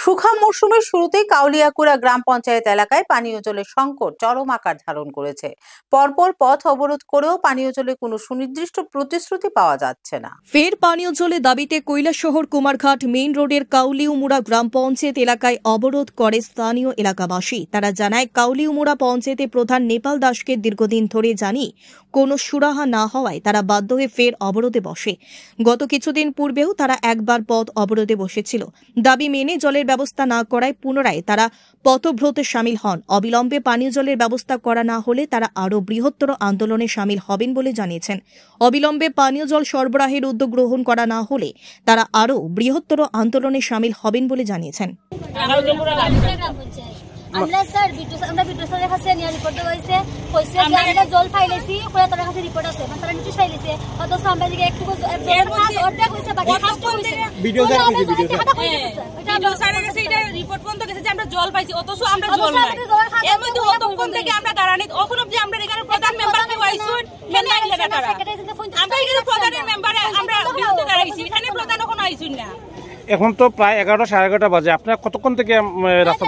শুখা মৌসুমের শুরুতেই কাউলিয়াকুড়া গ্রাম পঞ্চায়েত এলাকায় পানীয় জলের সংকট চরম আকার ধারণ করেছে। পরপর পথ অবরোধ করেও পানীয় জলের কোনো সুনির্দিষ্ট প্রতিশ্রুতি পাওয়া যাচ্ছে না। ফের পানীয় জলের দাবিতে কৈলাসহর কুমারঘাট মেইন রোডের কাউলিউমুড়া গ্রাম পঞ্চায়েত এলাকায় অবরোধ করে স্থানীয় এলাকাবাসী। তারা জানায়, কাউলিউমুড়া পঞ্চায়েতের প্রধান নেপাল দাসকে দীর্ঘদিন ধরে জানি কোনো সুরাহা না হওয়ায় তারা বাধ্য হয়ে ফের অবরোধে বসে। গত কিছুদিন পূর্বেও তারা একবার পথ অবরোধে বসেছিল। দাবি মেনে জলের ব্যবস্থা না করায় পুনরায় তারা পথব্রতে সামিল হন। অবিলম্বে পানীয় জলের ব্যবস্থা করা না হলে তারা আরও বৃহত্তর আন্দোলনে সামিল হবেন বলে জানিয়েছেন। অবিলম্বে পানীয় জল সরবরাহের উদ্যোগ গ্রহণ করা না হলে তারা আরও বৃহত্তর আন্দোলনে সামিল হবেন বলে জানিয়েছেন। আমরা স্যার আমরা বিদ্যুৎ স্যারের কাছে নিয়ে রিপোর্ট দেওয়াইছে, কইছে যে আমরা জল ফাইলেছি, ওরা তার কাছে রিপোর্ট আছে, মানে তারা নিচে ফাইলেছে, অথচ আমরা দিকে একটু অর্ধেক হইছে, বাকি হাফটা হইছে। ভিডিও স্যারের কাছে এটা রিপোর্ট পর্যন্ত গেছে যে আমরা জল পাইছি, অথচ আমরা জল নাই। এর মধ্যে অতক্ষণ থেকে আমরা দাঁড়ানি, এখন অবধি আমরা এখানে প্রধান মেম্বারকে আইছুন, মেন নাই লাগা তারা। আমরা এখানে প্রধানের মেম্বারে আমরা বিরুদ্ধে দাঁড়াইছি, এখানে প্রধান এখন আইছুন না। এখন তো প্রায় 11টা সাড়ে 11টা বাজে, আপনারা কতক্ষণ থেকে রাস্তা